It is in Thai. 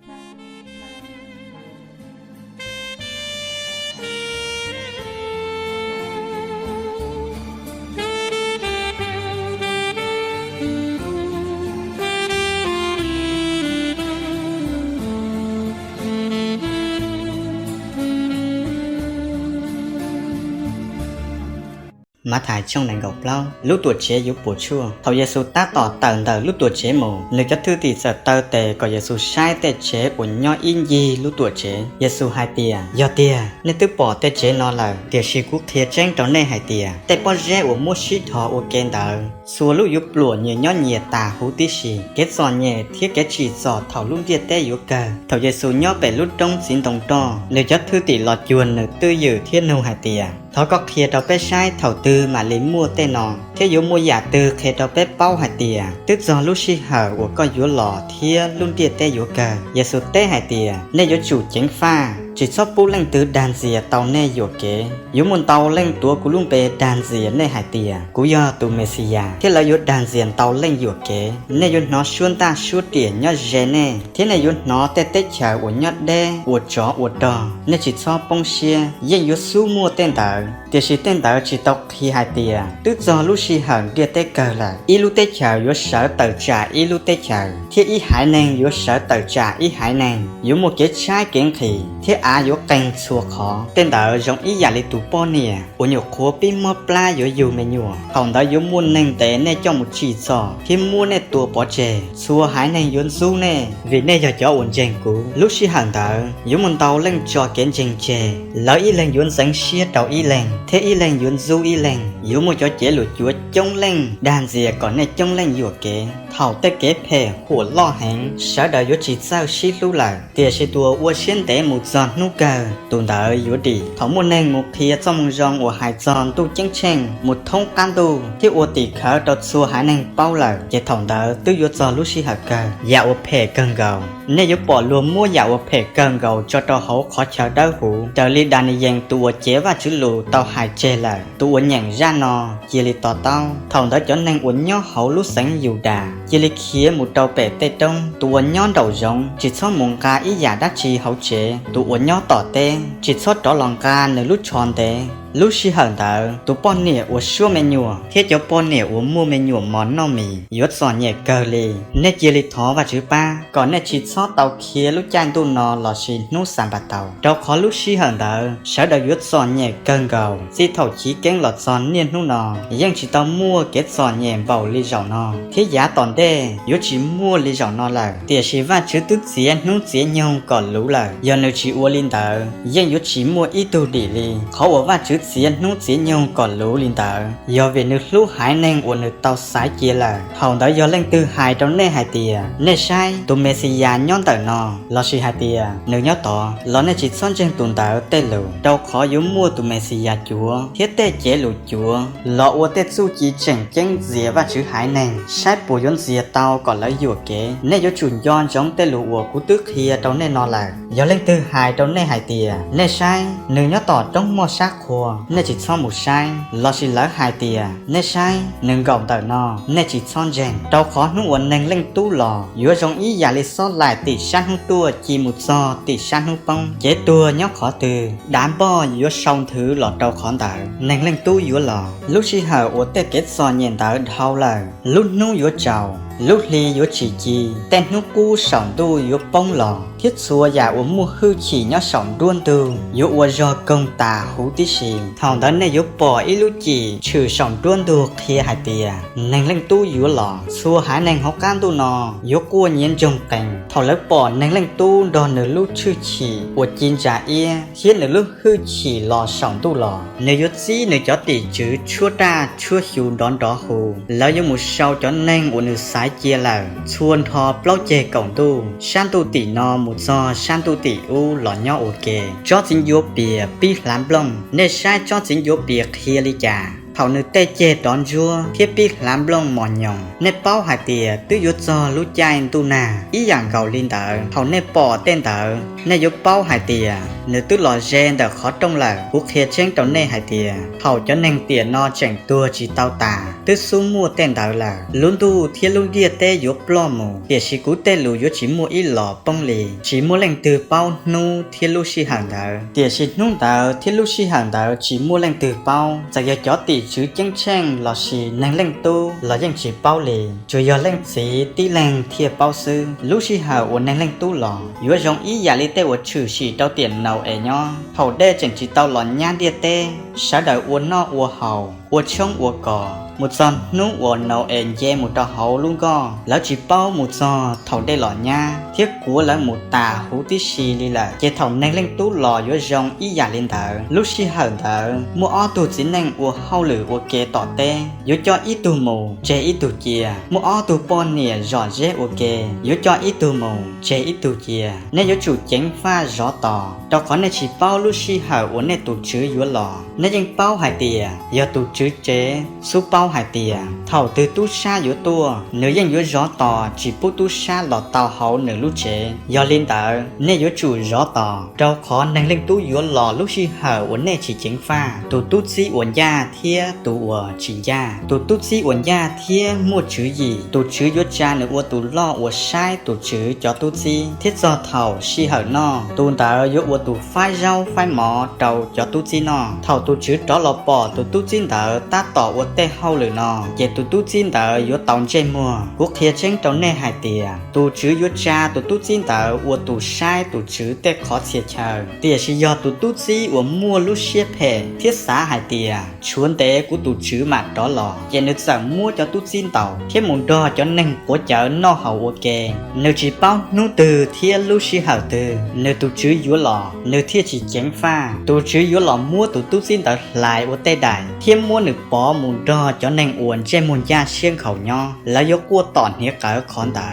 มาถ่ายช่องหนังกบเล่าลูกตัวเชยยุบปวดชั่วเขาเยซูตาต่อเติมเดินลูกตัวเชยหมูหรือจะทื่อตีเสตเตอแต่ก็เยซูใช้แต่เชยปุ่นย่ออินยีลูกตัวเชยเยซูหายเตียยอเตียในตื้อปอแต่เชยนอนเลยเดี๋ยวชีกุกเทียแจ้งตอนในหายเตียแต่ปอเจอวมุชิทออเกนเดินสัวลูกยุบปลวดเหยื่อย่อเหยียตาหูติชีเกศสอนเหยียเทียเกศฉีดสอดเท่าลุ่มเดียแต่ยุกเกอเขาเยซูย่อไปลูกตรงสินตรงต่อหรือจะทื่อตีหลอดยวนหรือตื้ออยู่เทียนูหายเตียเขาก็เคลียร์เราไปใช้เท่าตื้อมาเลี้ยมัวเต้นอนเที่ยวมัวอยากตื้อเคลียร์เราไปเป้าหายเตียตึกจอลูกชีหาวัวก็ยุหล่อเที่ยลุ่มเดียเต้ยุกเกอเยซูเต้หายเตียในยุจูเจ๋งฟ้าchỉ cho bố lên từ đàn dìa tàu nè dỗ kế yếu muốn tàu lên tua của lung bề đàn dìa nè hải tìa cú do tụ Messia thế là yếu đàn dìa tàu lên dỗ kế nè yếu nó xuân ta suốt tiền nhớ dễ nè thế này yếu nó tê tê chờ của nhớ đê của chó của đò nè chỉ cho bông xia yên yếu su mua tên tờ thì chỉ tên tờ chỉ tộc khi hải tìa tức do lúc xì hẳn địa tê cờ là y lu tê chờ yếu sở tờ trả y lu tê chờ thế y hải nèn yếu sở tờ trả y hải nèn yếu một cái trái kiến khỉ thếอายุเก่งชัวขอเต้นแต่จงอีอยากลิตูป้อเนี่ยอุญโคปีมอปลาอยู่เมนูของแต่ยุมุนหนึ่งแต่ในจมูกฉีดซอที่มูในตัวปอเจชัวหายในยนสู้เน่วิในจะจ่ออุ่นเจงกูลูกชิหันแต่ยุมุนเตาเล่งจ่อเกนเจงเจแล้วอีเล่งยนสังเชียเตาอีเล่งเทอีเล่งยนสู้อีเล่งยุมุนจ่อเจหลุดจัวจงเล่งดานเสียก่อนในจงเล่งอยู่เกเท่าแต่เก๋เพหัวล่อแหงเสดยุจีเจ้าชิลูหล่เตียชิตัววัวเชียนแต่หมูจอนนุกตุนดาอยู่ดีเขาโมเนงมุกเทียจอมจองวัวหายจอนตู้เจงเชงมุดทงกันตูที่วัวตีเขาดดซัวหายเนงเป้าหล่เจถองดาตู้ยุจอลุชิหักเกอยากวัวเพเกิงเกาในยุปอรวมมั่วอยากวัวเพเกิงเกาจอดเขาขอเชาดาวหูเจอลีดานิยังตัวเจว่าจุลูเตาหายเจล่ตัวหยั่งย่านอเจลีต่อเต้าถองดาจอนเนงอุ่นย่อเขาลุสังอยู่ดาเจลีเขียมุดเตาเป็ดเตตงตัวย่อเดาจงจิตซ้อมมงกาอีอยากดัชชีเขาเจตัวย่อต่อเต้จิตซดต่อหลังกาในลุชอนเตลูกชิหันเตอตัวป้อนเนี่ยวัวชัวเมนูเที่ยวป้อนเนี่ยวัวมัวเมนูมอนนอมียศสอนเนี่ยเกลีเนเจลิท้อว่าจื้อป้าก่อนเนจิตซอเตาเคียลูกจานตัวนอหล่อชินุสามบาเตาเราขอลูกชิหันเตอใช้ดาวยศสอนเนี่ยเกินเก่าสิเท่าชี้เก่งหลอดสอนเนี่ยนู่นนอยังจิตเตามัวเก็ตสอนเนี่ยเบาลีเจ้านอที่ยาตอนเด้ยศชิมัวลีเจ้านอเลยเดี๋ยวชิว่าจื้อตึกเสียนุ่งเสียยงก่อนรู้เลยย้อนเลยชิวัวลินเตอยังยศชิมัวอีตูดีลีเขาว่าจื้อเสียนุ่งเสียยงก่อนรู้ลินเตอร์ยอเวนึกลูกหายแนงอวนนึกเตาสายเกียร์ละเท่าได้ยอเล่งตื้อหายตอนเน่หายเตียเน่ใช่ตัวเมสิยาย้อนเตอร์นอลอชิหายเตียเนื้อย้อนต่อลอเน่จิตซ่อนเจงตุนเตอร์เตลูเราขอยุ่มมัวตัวเมสิยาจัวเทียเตเจลูจัวลออวเตสู้จีเจงเจงเสียว่าชื่อหายแนงใช้ปูย้อนเสียเตาก่อนแล้วอยู่เก๋เน่ยจุนย้อนจ้องเตลูอัวกูตึกเฮียตอนเน่นอละยอเล่งตื้อหายตอนเน่หายเตียเน่ใช่เนื้อย้อนต่อต้องมัวซักครัวเน่จิตซ่อนหมูใช่ลอชิลาหายเตียเน่ใช่หนึ่งกล่องเตอร์นอเน่จิตซ่อนเจงเราขอนุ่งวันหนึ่งเล่งตู้หล่อยัวจงอีอย่าลิซ่อนหลายติชันหุ่นตัวจีมุดซอติชันหุ่นปองเจตัวย่อขอตือดามบ่อยัวชงถือหลอดเราขอเตอร์หนึ่งเล่งตู้ยัวหล่อลูกชิหาอวดเตเกตซอนเย็นเตอร์เท่าเลยลูกนุ่งยัวเจ้าลูกลียัวฉีจีแต่นุกูสองตู้ยัวป้องหล่อthiết xua giả uống mua hư chỉ nhớ sống đuôn từ yếu ua do công tà hú tí xì thằng đó này yếu bỏ ít lúc chỉ trừ sống đuôn được khi hai tìa nành lên tu yếu lọ xua hái nành học can tu nò yếu cua nhiên trồng cảnh thằng lấy bỏ nành lên tu đòn nửa lúc chư chỉ ua chín trả ia khiến nửa lúc hư chỉ lò sống tu lò nếu yếu gì nếu cho tỷ chữ chua ta chua hiu đón đó hùแล้วyếu một sau cho nành ua nửa sái chia là chuồn thò plau chè cổng tu san tu tỷ nò một do san tu tỷ u lọ nhau ok cho chính vô bìa pi làm blong nên sai cho chính vô bìa kia li trà thảo nữ tê chê đón vua thiết pi làm blong mòn nhồng nên bao hạt tìa tứ vô do lú chai tu nà ý dạng gầu linh tờ thảo nên bỏ tên tờ nên vô bao hạt tìa nữ tứ lọ gen đờ khó trông là quốc kia chén tàu nên hạt tìa thảo cho nên tìa no chẳng tua chỉ tao tà tư su mua tên đạo là luôn tu thiên luôn địa tê yếu plo mù địa sĩ cú tê lù yếu chỉ mua ít lọ bông lì chỉ mua lệnh từ bao nu thiên lu si hàng đạo địa sĩ nung đạo thiên lu si hàng đạo chỉ mua lệnh từ bao giờ giờ chó tỷ chữ chân trang lọ xì năng lệnh tu lọ dân chỉ bao lì chủ yếu lệnh sĩ tí lệnh thiệp bao sư lu si hào uốn năng lệnh tu lọ yếu giống ý giả lý tê uốn trừ xì đau tiền nào ẻ nho hậu đê chẳng chỉ tao lọ nhan địa tê sao đời uốn no uốn hậu uốn trông uốn cỏ một giòn nú uốn nấu ẻ dê một trò hậu luôn co lão chỉ bao một giò thầu đê lọ nha thiết của là một tà hú tí xì li là chế thầu năng lệnh tu lọ yếu giống ý giả lên thở lúc xì hở thở mua o tu chỉ năng uốn hậu lử uốn kê tỏ tê yếu cho ít tu mù chế ít tu chia mua o tu pon nè giò dê uốn kê yếu cho ít tu mù chế ít tu chia nên yếu chủ chén pha gió tỏ đâu có nên chỉ bao lúc xì hở uốn nên tu chữ yếu lọ nên dân bao hải tìa yếu tu chữ chế số bao hải tìa thầu từ tu xa yếu tua nếu dân yếu gió tỏ chỉ bút tu xa lọ tàu hậu nửa lúc chế do lên tờ nên yếu chủ gió tỏ đâu khó năng lên tu yếu lọ lúc xì hở uốn nên chỉ chén pha tu tu xí uốn da thia tu chỉ da tu xí uốn da thia mua chữ gì tu chữ yếu cha nữa uốn tu lo uốn sai tu chữ cho tu xí thiết do thầu xì hở no tu tờ yếu uốn tu phai rau phai mỏ trầu cho tu xí no thầu tu chữ đó lọ bỏ tu xí tờ ta tỏ uốn tê hậu lử no về tu xí tờ yếu tòng trên mua quốc thiệt trên trong này hải tiền tu chữ yếu cha tu xí tờ uốn tu sai tu chữ tê khó thiệt chờ tiền chỉ do tu xí uốn mua lúc xếp hè thiết xá hải tiền chuồn tế của tu chữ mà đó lọ về nước sản mua cho tu xí tàu thiết muốn đo cho nên của chợ no hậu ok nếu chỉ bao nô từ thiết lúc xí hậu từ nếu tu chữ yếu lọ nếu thiết chỉ chén pha tu chữ yếu lọ mua tu xí tờ lại uốn tê đại thiết mua nước bỏ muốn đo cho nên uốn trên muốn gia xiên khẩu nho là yếu cua tỏn hiếc cỡ khón tờ